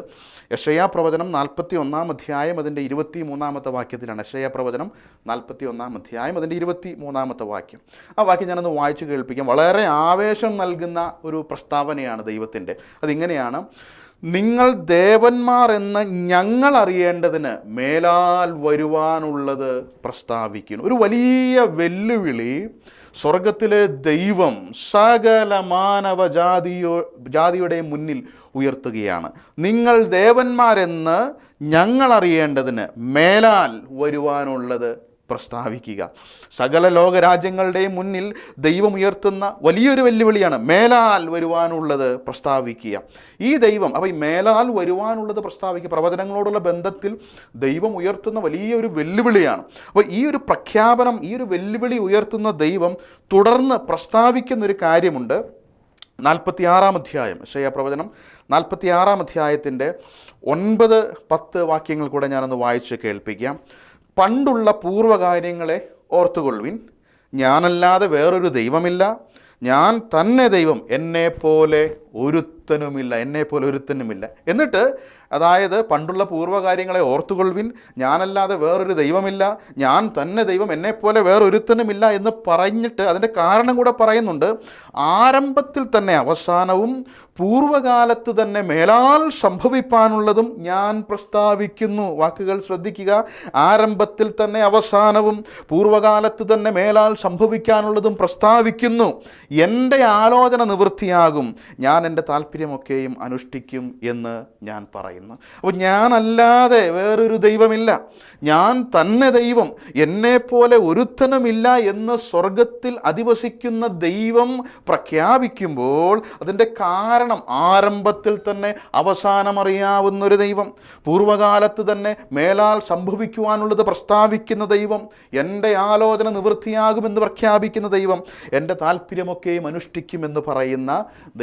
യെശയ്യാ പ്രവചനം 41-ാം അധ്യായം അതിൻ്റെ 23-ാമത്തെ വാക്യത്തിലാണ്. യെശയ്യാ പ്രവചനം 41-ാം അധ്യായം അതിൻ്റെ 23-ാമത്തെ വാക്യം. ആ വാക്യം ഞാനൊന്ന് വായിച്ച് കേൾപ്പിക്കാം. വളരെ ആവേശം നൽകുന്ന ഒരു പ്രസ്താവനയാണ് ദൈവത്തിൻ്റെ. അതിങ്ങനെയാണ്: നിങ്ങൾ ദേവന്മാർ എന്ന് ഞങ്ങൾ അറിയേണ്ടതിന് മേലാൽ വരുവാനുള്ളത് പ്രസ്താവിക്കുന്നു. ഒരു വലിയ വെല്ലുവിളി സ്വർഗത്തിലെ ദൈവം സകല ജാതിയുടെ മുന്നിൽ ഉയർത്തുകയാണ്. നിങ്ങൾ ദേവന്മാരെന്ന് ഞങ്ങൾ അറിയേണ്ടതിന് മേലാൽ വരുവാനുള്ളത് പ്രസ്താവിക്കുക. സകല ലോകരാജ്യങ്ങളുടെയും മുന്നിൽ ദൈവം ഉയർത്തുന്ന വലിയൊരു വെല്ലുവിളിയാണ് മേലാൽ വരുവാനുള്ളത് പ്രസ്താവിക്കുക. ഈ ദൈവം, അപ്പോൾ ഈ മേലാൽ വരുവാനുള്ളത് പ്രസ്താവിക്കുക പ്രവചനങ്ങളോടുള്ള ബന്ധത്തിൽ ദൈവം ഉയർത്തുന്ന വലിയൊരു വെല്ലുവിളിയാണ്. അപ്പോൾ ഈ ഒരു പ്രഖ്യാപനം, ഈ ഒരു വെല്ലുവിളി ഉയർത്തുന്ന ദൈവം തുടർന്ന് പ്രസ്താവിക്കുന്നൊരു കാര്യമുണ്ട്. 46-ാം അധ്യായം, യെശയ്യാ പ്രവചനം 46-ാം അധ്യായത്തിൻ്റെ 9-10 വാക്യങ്ങൾ കൂടെ ഞാനൊന്ന് വായിച്ച് കേൾപ്പിക്കാം. പണ്ടുള്ള പൂർവ്വകാര്യങ്ങളെ ഓർത്തുകൊള്ളുവിൻ, ഞാനല്ലാതെ വേറൊരു ദൈവമില്ല, ഞാൻ തന്നെ ദൈവം, എന്നെപ്പോലെ ഒരുത്തനുമില്ല, എന്നെപ്പോലെ ഒരുത്തനുമില്ല. എന്നിട്ട് അതായത് പണ്ടുള്ള പൂർവ്വകാര്യങ്ങളെ ഓർത്തുകൊള്ളുവിൻ, ഞാനല്ലാതെ വേറൊരു ദൈവമില്ല, ഞാൻ തന്നെ ദൈവം, എന്നെപ്പോലെ വേറൊരുത്തനുമില്ല എന്ന് പറഞ്ഞിട്ട് അതിൻ്റെ കാരണം കൂടെ പറയുന്നുണ്ട്. ആരംഭത്തിൽ തന്നെ അവസാനവും പൂർവ്വകാലത്ത് തന്നെ മേലാൽ സംഭവിപ്പാനുള്ളതും ഞാൻ പ്രസ്താവിക്കുന്നു. വാക്കുകൾ ശ്രദ്ധിക്കുക. ആരംഭത്തിൽ തന്നെ അവസാനവും പൂർവ്വകാലത്ത് തന്നെ മേലാൽ സംഭവിക്കാനുള്ളതും പ്രസ്താവിക്കുന്നു. എൻ്റെ ആലോചന നിവൃത്തിയാകും, ഞാൻ എൻ്റെ താല്പര്യമൊക്കെയും അനുഷ്ഠിക്കും എന്ന് ഞാൻ പറയുന്നു. അപ്പോൾ ഞാനല്ലാതെ വേറൊരു ദൈവമില്ല, ഞാൻ തന്നെ ദൈവം, എന്നെപ്പോലെ ഒരുത്തനുമില്ല എന്ന് സ്വർഗത്തിൽ അധിവസിക്കുന്ന ദൈവം പ്രഖ്യാപിക്കുമ്പോൾ അതിൻ്റെ കാരണം ആരംഭത്തിൽ തന്നെ അവസാനം അറിയാവുന്നൊരു ദൈവം, പൂർവ്വകാലത്ത് തന്നെ മേലാൽ സംഭവിക്കുവാനുള്ളത് പ്രസ്താവിക്കുന്ന ദൈവം, എൻ്റെ ആലോചന നിവൃത്തിയാകുമെന്ന് പ്രഖ്യാപിക്കുന്ന ദൈവം, എൻ്റെ താല്പര്യമൊക്കെയും അനുഷ്ഠിക്കുമെന്ന് പറയുന്ന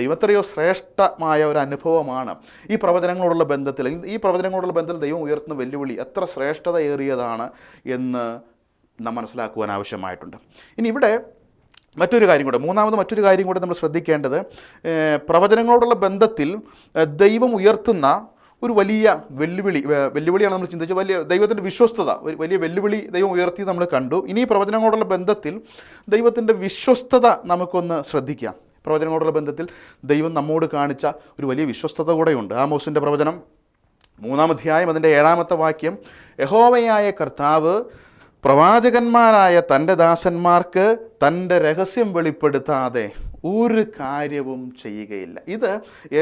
ദൈവത്തെയോ ശ്രേഷ്ഠമായ ഒരു അനുഭവമാണ് ഈ പ്രവചനങ്ങളോടുള്ള ബന്ധത്തിൽ. ഈ പ്രവചനങ്ങളോടുള്ള ബന്ധത്തിൽ ദൈവം ഉയർത്തുന്ന വെല്ലുവിളി എത്ര ശ്രേഷ്ഠതയേറിയതാണ് എന്ന് നാം മനസ്സിലാക്കുവാൻ ആവശ്യമായിട്ടുണ്ട്. ഇനി ഇവിടെ മറ്റൊരു കാര്യം കൂടെ നമ്മൾ ശ്രദ്ധിക്കേണ്ടത്, പ്രവചനങ്ങളോടുള്ള ബന്ധത്തിൽ ദൈവം ഉയർത്തുന്ന ഒരു വലിയ വെല്ലുവിളിയാണ് നമ്മൾ ചിന്തിച്ചത്. വലിയ ദൈവത്തിൻ്റെ വിശ്വസ്തത, വലിയ വെല്ലുവിളി ദൈവം ഉയർത്തി നമ്മൾ കണ്ടു. ഇനി പ്രവചനങ്ങളോടുള്ള ബന്ധത്തിൽ ദൈവത്തിൻ്റെ വിശ്വസ്തത നമുക്കൊന്ന് ശ്രദ്ധിക്കാം. പ്രവചനങ്ങളോടുള്ള ബന്ധത്തിൽ ദൈവം നമ്മോട് കാണിച്ച ഒരു വലിയ വിശ്വസ്തത കൂടെയുണ്ട്. ആമോസിൻ്റെ പ്രവചനം 3-ാം അധ്യായം അതിൻ്റെ 7-ാമത്തെ വാക്യം: യഹോവയായ കർത്താവ് പ്രവാചകന്മാരായ തൻ്റെ ദാസന്മാർക്ക് തൻ്റെ രഹസ്യം വെളിപ്പെടുത്താതെ ഒരു കാര്യവും ചെയ്യുകയില്ല. ഇത്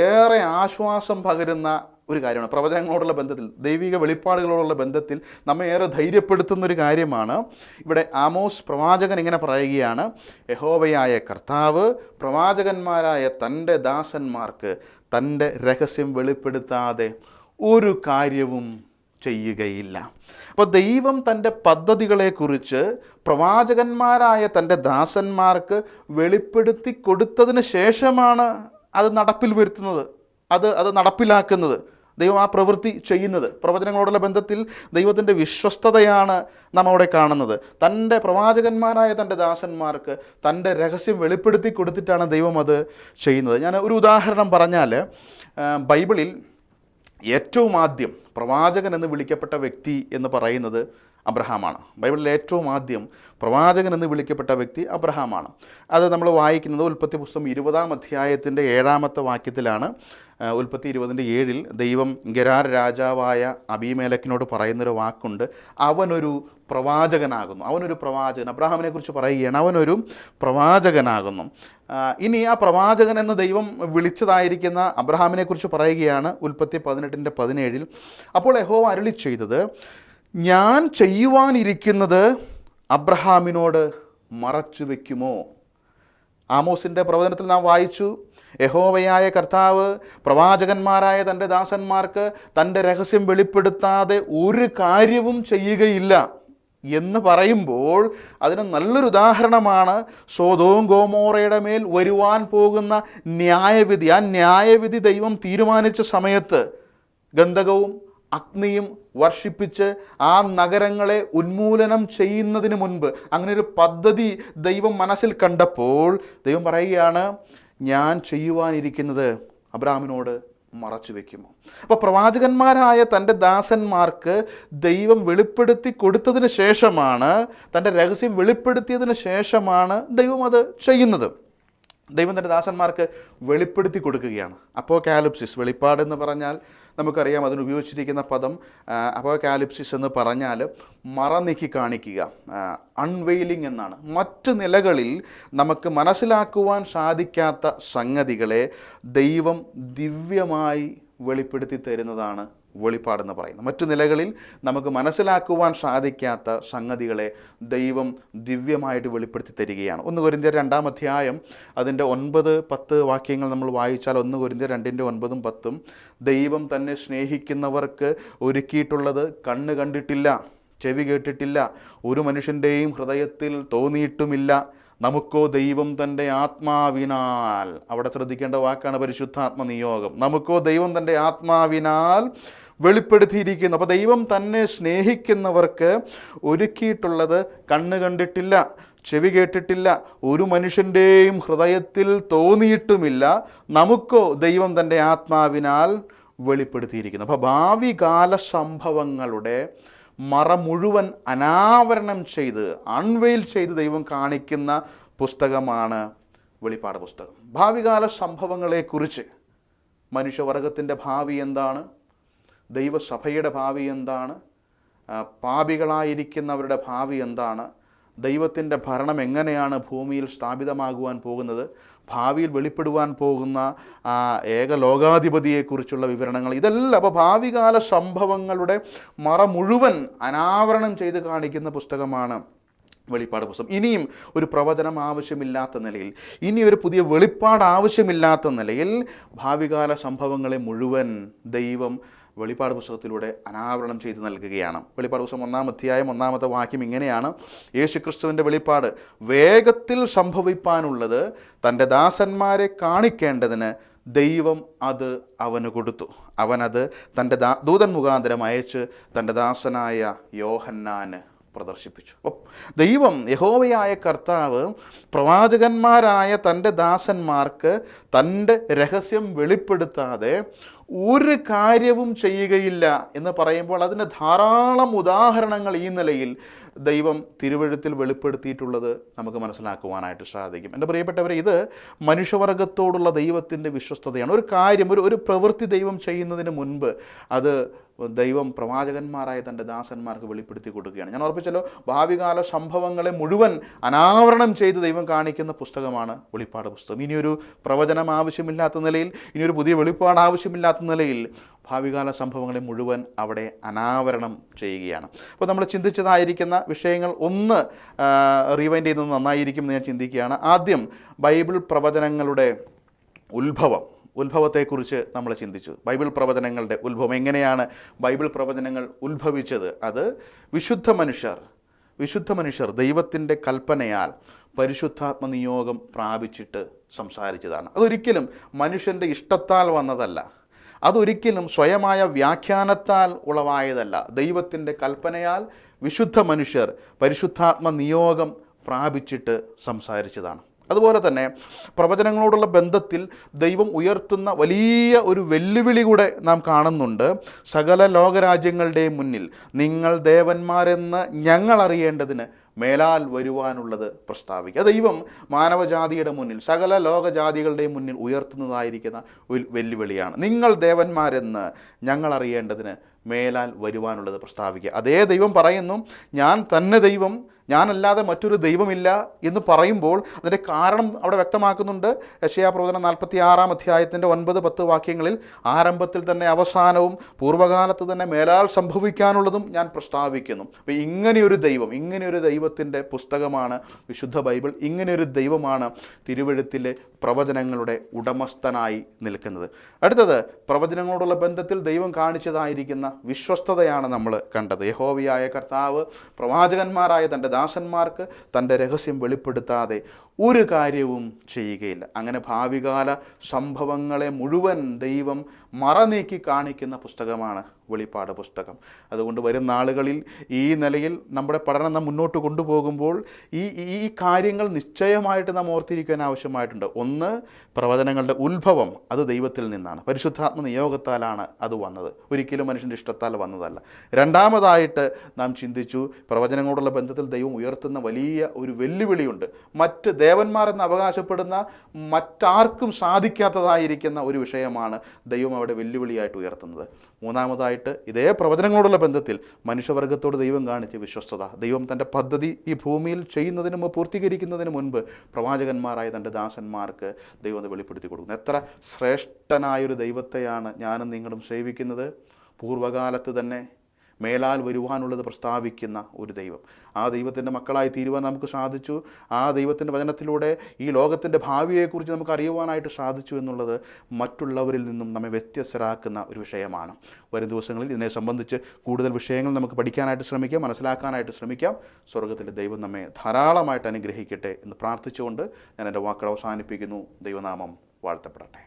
ഏറെ ആശ്വാസം പകരുന്ന ഒരു കാര്യമാണ്. പ്രവചനങ്ങളോടുള്ള ബന്ധത്തിൽ, ദൈവിക വെളിപ്പാടുകളോടുള്ള ബന്ധത്തിൽ നമ്മെ ഏറെ ധൈര്യപ്പെടുത്തുന്നൊരു കാര്യമാണ്. ഇവിടെ ആമോസ് പ്രവാചകൻ ഇങ്ങനെ പറയുകയാണ്: യഹോവയായ കർത്താവ് പ്രവാചകന്മാരായ തൻ്റെ ദാസന്മാർക്ക് തൻ്റെ രഹസ്യം വെളിപ്പെടുത്താതെ ഒരു കാര്യവും ചെയ്യുകയില്ല. അപ്പോൾ ദൈവം തൻ്റെ പദ്ധതികളെക്കുറിച്ച് പ്രവാചകന്മാരായ തൻ്റെ ദാസന്മാർക്ക് വെളിപ്പെടുത്തി കൊടുത്തതിന് ശേഷമാണ് അത് നടപ്പിൽ വരുത്തുന്നത്, അത് നടപ്പിലാക്കുന്നത്, ദൈവം ആ പ്രവൃത്തി ചെയ്യുന്നത്. പ്രവചനങ്ങളോടുള്ള ബന്ധത്തിൽ ദൈവത്തിൻ്റെ വിശ്വസ്തതയാണ് നാം അവിടെ കാണുന്നത്. തൻ്റെ പ്രവാചകന്മാരായ തൻ്റെ ദാസന്മാർക്ക് തൻ്റെ രഹസ്യം വെളിപ്പെടുത്തി കൊടുത്തിട്ടാണ് ദൈവം അത് ചെയ്യുന്നത്. ഞാൻ ഒരു ഉദാഹരണം പറഞ്ഞാൽ, ബൈബിളിൽ ഏറ്റവും ആദ്യം പ്രവാചകൻ എന്ന് വിളിക്കപ്പെട്ട വ്യക്തി എന്ന് പറയുന്നത് അബ്രഹാമാണ്. ബൈബിളിൽ ഏറ്റവും ആദ്യം പ്രവാചകൻ എന്ന് വിളിക്കപ്പെട്ട വ്യക്തി അബ്രഹാമാണ്. അത് നമ്മൾ വായിക്കുന്നത് ഉൽപ്പത്തി പുസ്തകം 20-ാം അധ്യായത്തിൻ്റെ 7-ാമത്തെ വാക്യത്തിലാണ്. ഉൽപ്പത്തി 20-7 ദൈവം ഗെരാർ രാജാവായ അബീമേലെക്കിനോട് പറയുന്നൊരു വാക്കുണ്ട്: അവനൊരു പ്രവാചകനാകുന്നു. അബ്രഹാമിനെ കുറിച്ച് പറയുകയാണ്, അവനൊരു പ്രവാചകനാകുന്നു. ഇനി ആ പ്രവാചകൻ എന്ന് ദൈവം വിളിച്ചതായിരിക്കുന്ന അബ്രഹാമിനെ കുറിച്ച് പറയുകയാണ് ഉൽപ്പത്തി 18-17. അപ്പോൾ യഹോവ അരുളി ചെയ്തത്: ഞാൻ ചെയ്യുവാനിരിക്കുന്നത് അബ്രഹാമിനോട് മറച്ചു വയ്ക്കുമോ? ആമോസിൻ്റെ പ്രവചനത്തിൽ നാം വായിച്ചു, യഹോവയായ കർത്താവ് പ്രവാചകന്മാരായ തൻ്റെ ദാസന്മാർക്ക് തൻ്റെ രഹസ്യം വെളിപ്പെടുത്താതെ ഒരു കാര്യവും ചെയ്യുകയില്ല എന്ന് പറയുമ്പോൾ അതിന് നല്ലൊരു ഉദാഹരണമാണ് സോദോം ഗോമോറയുടെ മേൽ വരുവാൻ പോകുന്ന ന്യായവിധി. ആ ന്യായവിധി ദൈവം തീരുമാനിച്ച സമയത്ത് ഗന്ധകവും അഗ്നിയും വർഷിപ്പിച്ച് ആ നഗരങ്ങളെ ഉന്മൂലനം ചെയ്യുന്നതിന് മുൻപ് അങ്ങനെ ഒരു പദ്ധതി ദൈവം മനസ്സിൽ കണ്ടപ്പോൾ ദൈവം പറയുകയാണ്, ഞാൻ ചെയ്യുവാനിരിക്കുന്നത് അബ്രാഹാമിനോട് മറച്ചു വെക്കുമോ? അപ്പോൾ പ്രവാചകന്മാരായ തൻ്റെ ദാസന്മാർക്ക് ദൈവം വെളിപ്പെടുത്തി കൊടുത്തതിന് ശേഷമാണ്, തൻ്റെ രഹസ്യം വെളിപ്പെടുത്തിയതിന് ശേഷമാണ് ദൈവം അത് ചെയ്യുന്നത്. ദൈവം തൻ്റെ ദാസന്മാർക്ക് വെളിപ്പെടുത്തി കൊടുക്കുകയാണ്. അപ്പോകാലിപ്സിസ്, വെളിപ്പാട് എന്ന് പറഞ്ഞാൽ നമുക്കറിയാം അതിന് ഉപയോഗിച്ചിരിക്കുന്ന പദം അപ്പോകാലിപ്സിസ് എന്ന് പറഞ്ഞാൽ മറ നീക്കി കാണിക്കുക, അൺവെയിലിംഗ് എന്നാണ്. മറ്റ് നിലകളിൽ നമുക്ക് മനസ്സിലാക്കുവാൻ സാധിക്കാത്ത സംഗതികളെ ദൈവം ദിവ്യമായി വെളിപ്പെടുത്തി തരുന്നതാണ് വെളിപ്പാടെന്ന് പറയുന്നത്. മറ്റു നിലകളിൽ നമുക്ക് മനസ്സിലാക്കുവാൻ സാധിക്കാത്ത സംഗതികളെ ദൈവം ദിവ്യമായിട്ട് വെളിപ്പെടുത്തി തരികയാണ്. 1 കൊരിന്ത്യർ 2-ാം അധ്യായം അതിൻ്റെ 9-10 വാക്യങ്ങൾ നമ്മൾ വായിച്ചാൽ 1 കൊരിന്ത്യർ 2-ന്റെ 9-10 ദൈവം തന്നെ സ്നേഹിക്കുന്നവർക്ക് ഒരുക്കിയിട്ടുള്ളത് കണ്ണ് കണ്ടിട്ടില്ല, ചെവി കേട്ടിട്ടില്ല, ഒരു മനുഷ്യൻ്റെയും ഹൃദയത്തിൽ തോന്നിയിട്ടുമില്ല, നമുക്കോ ദൈവം തൻ്റെ ആത്മാവിനാൽ, അവിടെ ശ്രദ്ധിക്കേണ്ട വാക്കാണ് പരിശുദ്ധാത്മ നിയോഗം, നമുക്കോ ദൈവം തൻ്റെ ആത്മാവിനാൽ വെളിപ്പെടുത്തിയിരിക്കുന്നു. അപ്പോൾ ദൈവം തന്നെ സ്നേഹിക്കുന്നവർക്ക് ഒരുക്കിയിട്ടുള്ളത് കണ്ണ് കണ്ടിട്ടില്ല, ചെവി കേട്ടിട്ടില്ല, ഒരു മനുഷ്യൻ്റെയും ഹൃദയത്തിൽ തോന്നിയിട്ടുമില്ല, നമുക്കോ ദൈവം തൻ്റെ ആത്മാവിനാൽ വെളിപ്പെടുത്തിയിരിക്കുന്നു. അപ്പോൾ ഭാവി കാല സംഭവങ്ങളുടെ മറ മുഴുവൻ അനാവരണം ചെയ്ത്, അൺവെയിൽ ചെയ്ത് ദൈവം കാണിക്കുന്ന പുസ്തകമാണ് വെളിപ്പാട് പുസ്തകം. ഭാവികാല സംഭവങ്ങളെക്കുറിച്ച്, മനുഷ്യവർഗത്തിൻ്റെ ഭാവി എന്താണ്, ദൈവസഭയുടെ ഭാവി എന്താണ്, പാപികളായിരിക്കുന്നവരുടെ ഭാവി എന്താണ്, ദൈവത്തിൻ്റെ ഭരണം എങ്ങനെയാണ് ഭൂമിയിൽ സ്ഥാപിതമാകുവാൻ പോകുന്നത്, ഭാവിയിൽ വെളിപ്പെടുവാൻ പോകുന്ന ഏകലോകാധിപതിയെക്കുറിച്ചുള്ള വിവരണങ്ങൾ, ഇതെല്ലാം അപ്പോൾ ഭാവികാല സംഭവങ്ങളുടെ മറ മുഴുവൻ അനാവരണം ചെയ്ത് കാണിക്കുന്ന പുസ്തകമാണ് വെളിപ്പാട് പുസ്തകം. ഇനിയും ഒരു പ്രവചനം ആവശ്യമില്ലാത്ത നിലയിൽ, ഇനി ഒരു പുതിയ വെളിപ്പാട് ആവശ്യമില്ലാത്ത നിലയിൽ ഭാവികാല സംഭവങ്ങളെ മുഴുവൻ ദൈവം വെളിപ്പാട് പുസ്തകത്തിലൂടെ അനാവരണം ചെയ്ത് നൽകുകയാണ്. വെളിപ്പാട് പുസ്തകം 1-ാം അധ്യായം 1-ാമത്തെ വാക്യം ഇങ്ങനെയാണ്: യേശുക്രിസ്തുവിൻ്റെ വെളിപ്പാട് വേഗത്തിൽ സംഭവിപ്പാനുള്ളത് തൻ്റെ ദാസന്മാരെ കാണിക്കേണ്ടതിന് ദൈവം അത് അവന് കൊടുത്തു. അവനത് തൻ്റെ ദൂതൻ മുഖാന്തരം അയച്ച് തൻ്റെ ദാസനായ യോഹന്നാന് പ്രദർശിപ്പിച്ചു. അപ്പോൾ ദൈവം, യഹോവയായ കർത്താവ് പ്രവാചകന്മാരായ തൻ്റെ ദാസന്മാർക്ക് തൻ്റെ രഹസ്യം വെളിപ്പെടുത്താതെ ഒരു കാര്യവും ചെയ്യുകയില്ല എന്ന് പറയുമ്പോൾ അതിന് ധാരാളം ഉദാഹരണങ്ങൾ ഈ നിലയിൽ ദൈവം തിരുവെഴുത്തിൽ വെളിപ്പെടുത്തിയിട്ടുള്ളത് നമുക്ക് മനസ്സിലാക്കുവാനായിട്ട് സാധിക്കും. എൻ്റെ പ്രിയപ്പെട്ടവരെ, ഇത് മനുഷ്യവർഗത്തോടുള്ള ദൈവത്തിൻ്റെ വിശ്വസ്തതയാണ്. ഒരു കാര്യം, ഒരു പ്രവൃത്തി ദൈവം ചെയ്യുന്നതിന് മുൻപ് അത് ദൈവം പ്രവാചകന്മാരായ തൻ്റെ ദാസന്മാർക്ക് വെളിപ്പെടുത്തി കൊടുക്കുകയാണ്. ഞാൻ ഓർപ്പിച്ചല്ലോ, ഭാവികാല സംഭവങ്ങളെ മുഴുവൻ അനാവരണം ചെയ്ത് ദൈവം കാണിക്കുന്ന പുസ്തകമാണ് വെളിപ്പാട് പുസ്തകം. ഇനിയൊരു പ്രവചനം ആവശ്യമില്ലാത്ത നിലയിൽ, ഇനിയൊരു പുതിയ വെളിപ്പാട് ആവശ്യമില്ലാത്ത നിലയിൽ ഭാവികാല സംഭവങ്ങളെ മുഴുവൻ അവിടെ അനാവരണം ചെയ്യുകയാണ്. അപ്പോൾ നമ്മൾ ചിന്തിച്ചതായിരിക്കുന്ന വിഷയങ്ങൾ ഒന്ന് റീവൈൻഡ് ചെയ്യുന്നത് നന്നായിരിക്കും എന്ന് ഞാൻ ചിന്തിക്കുകയാണ്. ആദ്യം ബൈബിൾ പ്രവചനങ്ങളുടെ ഉത്ഭവത്തെക്കുറിച്ച് നമ്മൾ ചിന്തിച്ചു. ബൈബിൾ പ്രവചനങ്ങളുടെ ഉത്ഭവം, എങ്ങനെയാണ് ബൈബിൾ പ്രവചനങ്ങൾ ഉത്ഭവിച്ചത്? അത് വിശുദ്ധ മനുഷ്യർ ദൈവത്തിൻ്റെ കൽപ്പനയാൽ പരിശുദ്ധാത്മ നിയോഗം പ്രാപിച്ചിട്ട് സംസാരിച്ചതാണ്. അതൊരിക്കലും മനുഷ്യൻ്റെ ഇഷ്ടത്താൽ വന്നതല്ല, അതൊരിക്കലും സ്വയമായ വ്യാഖ്യാനത്താൽ ഉളവായതല്ല. ദൈവത്തിൻ്റെ കൽപ്പനയാൽ വിശുദ്ധ മനുഷ്യർ പരിശുദ്ധാത്മ നിയോഗം പ്രാപിച്ചിട്ട് സംസാരിച്ചതാണ്. അതുപോലെ തന്നെ പ്രവചനങ്ങളോടുള്ള ബന്ധത്തിൽ ദൈവം ഉയർത്തുന്ന വലിയ ഒരു വെല്ലുവിളി കൂടെ നാം കാണുന്നുണ്ട്. സകല ലോകരാജ്യങ്ങളുടെയും മുന്നിൽ നിങ്ങൾ ദേവന്മാരെന്ന് ഞങ്ങൾ അറിയേണ്ടതിന് മേലാൽ വരുവാനുള്ളത് പ്രസ്താവിക്കുക. ദൈവം മാനവജാതിയുടെ മുന്നിൽ, സകല ലോകജാതികളുടെയും മുന്നിൽ ഉയർത്തുന്നതായിരിക്കുന്ന ഒരു വെല്ലുവിളിയാണ്. നിങ്ങൾ ദേവന്മാരെന്ന് ഞങ്ങൾ അറിയേണ്ടതിന് മേലാൽ വരുവാനുള്ളത് പ്രസ്താവിക്കുക. അതേ ദൈവം പറയുന്നു, ഞാൻ തന്നെ ദൈവം, ഞാനല്ലാതെ മറ്റൊരു ദൈവമില്ല എന്ന് പറയുമ്പോൾ അതിൻ്റെ കാരണം അവിടെ വ്യക്തമാക്കുന്നുണ്ട്. യെശയ്യാ പ്രവചനം 46-ാം അധ്യായത്തിൻ്റെ 9-10 വാക്യങ്ങളിൽ ആരംഭത്തിൽ തന്നെ അവസാനവും പൂർവ്വകാലത്ത് തന്നെ മേലാൽ സംഭവിക്കാനുള്ളതും ഞാൻ പ്രസ്താവിക്കുന്നു. അപ്പോൾ ഇങ്ങനെയൊരു ദൈവം, ഇങ്ങനെയൊരു ദൈവത്തിൻ്റെ പുസ്തകമാണ് വിശുദ്ധ ബൈബിൾ. ഇങ്ങനെയൊരു ദൈവമാണ് തിരുവെഴുത്തിലെ പ്രവചനങ്ങളുടെ ഉടമസ്ഥനായി നിൽക്കുന്നത്. അടുത്തത്, പ്രവചനങ്ങളോടുള്ള ബന്ധത്തിൽ ദൈവം കാണിച്ചതായിരിക്കുന്ന വിശ്വസ്തതയാണ് നമ്മൾ കണ്ടത്. യഹോവയായ കർത്താവ് പ്രവാചകന്മാരായ തൻ്റെ ദാസന്മാർക്ക് തൻ്റെ രഹസ്യം വെളിപ്പെടുത്താതെ ഒരു കാര്യവും ചെയ്യുകയില്ല. അങ്ങനെ ഭാവികാല സംഭവങ്ങളെ മുഴുവൻ ദൈവം മറനീക്കി കാണിക്കുന്ന പുസ്തകമാണ് വെളിപ്പാട് പുസ്തകം. അതുകൊണ്ട് വരുന്ന നാളുകളിൽ ഈ നിലയിൽ നമ്മുടെ പഠനം നാം മുന്നോട്ട് കൊണ്ടുപോകുമ്പോൾ ഈ കാര്യങ്ങൾ നിശ്ചയമായിട്ട് നാം ഓർത്തിരിക്കാൻ ആവശ്യമായിട്ടുണ്ട്. ഒന്ന്, പ്രവചനങ്ങളുടെ ഉത്ഭവം അത് ദൈവത്തിൽ നിന്നാണ്, പരിശുദ്ധാത്മ നിയോഗത്താലാണ് അത് വന്നത്, ഒരിക്കലും മനുഷ്യൻ്റെ ഇഷ്ടത്താൽ വന്നതല്ല. രണ്ടാമതായിട്ട് നാം ചിന്തിച്ചു, പ്രവചനങ്ങളോടുള്ള ബന്ധത്തിൽ ദൈവം ഉയർത്തുന്ന വലിയ ഒരു വെല്ലുവിളിയുണ്ട്. മറ്റ് ദേവന്മാരെന്ന് അവകാശപ്പെടുന്ന മറ്റാർക്കും സാധിക്കാത്തതായിരിക്കുന്ന ഒരു വിഷയമാണ് ദൈവം അവിടെ വെല്ലുവിളിയായിട്ട് ഉയർത്തുന്നത്. മൂന്നാമതായിട്ട്, ഇതേ പ്രവചനങ്ങളോടുള്ള ബന്ധത്തിൽ മനുഷ്യവർഗത്തോട് ദൈവം കാണിച്ച വിശ്വസ്തത. ദൈവം തൻ്റെ പദ്ധതി ഈ ഭൂമിയിൽ ചെയ്യുന്നതിന് മുമ്പ്, പൂർത്തീകരിക്കുന്നതിന് മുൻപ് പ്രവാചകന്മാരായ തൻ്റെ ദാസന്മാർക്ക് ദൈവം അത് വെളിപ്പെടുത്തി കൊടുക്കുന്നു. എത്ര ശ്രേഷ്ഠനായൊരു ദൈവത്തെയാണ് ഞാനും നിങ്ങളും സേവിക്കുന്നത്. പൂർവ്വകാലത്ത് തന്നെ മേലാൽ വരുവാനുള്ളത് പ്രസ്താവിക്കുന്ന ഒരു ദൈവം. ആ ദൈവത്തിൻ്റെ മക്കളായി തീരുവാൻ നമുക്ക് സാധിച്ചു. ആ ദൈവത്തിൻ്റെ വചനത്തിലൂടെ ഈ ലോകത്തിൻ്റെ ഭാവിയെക്കുറിച്ച് നമുക്ക് അറിയുവാനായിട്ട് സാധിച്ചു എന്നുള്ളത് മറ്റുള്ളവരിൽ നിന്നും നമ്മെ വ്യത്യസ്തരാക്കുന്ന ഒരു വിഷയമാണ്. വരും ദിവസങ്ങളിൽ ഇതിനെ സംബന്ധിച്ച് കൂടുതൽ വിഷയങ്ങൾ നമുക്ക് പഠിക്കാനായിട്ട് ശ്രമിക്കാം, മനസ്സിലാക്കാനായിട്ട് ശ്രമിക്കാം. സ്വർഗ്ഗത്തിലെ ദൈവം നമ്മെ ധാരാളമായിട്ട് അനുഗ്രഹിക്കട്ടെ എന്ന് പ്രാർത്ഥിച്ചുകൊണ്ട് ഞാൻ എൻ്റെ വാക്കുകൾ അവസാനിപ്പിക്കുന്നു. ദൈവനാമം വാഴ്ത്തപ്പെടട്ടെ.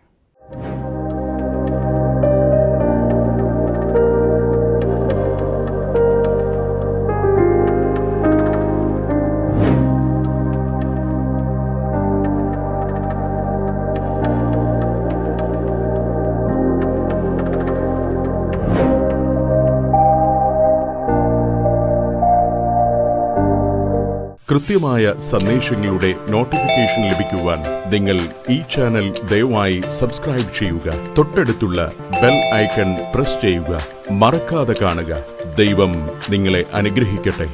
കൃത്യമായ സന്ദേശങ്ങളുടെ നോട്ടിഫിക്കേഷൻ ലഭിക്കുവാൻ നിങ്ങൾ ഈ ചാനൽ ദയവായി സബ്സ്ക്രൈബ് ചെയ്യുക. തൊട്ടടുത്തുള്ള ബെൽ ഐക്കൺ പ്രസ് ചെയ്യുക. മറക്കാതെ കാണുക. ദൈവം നിങ്ങളെ അനുഗ്രഹിക്കട്ടെ.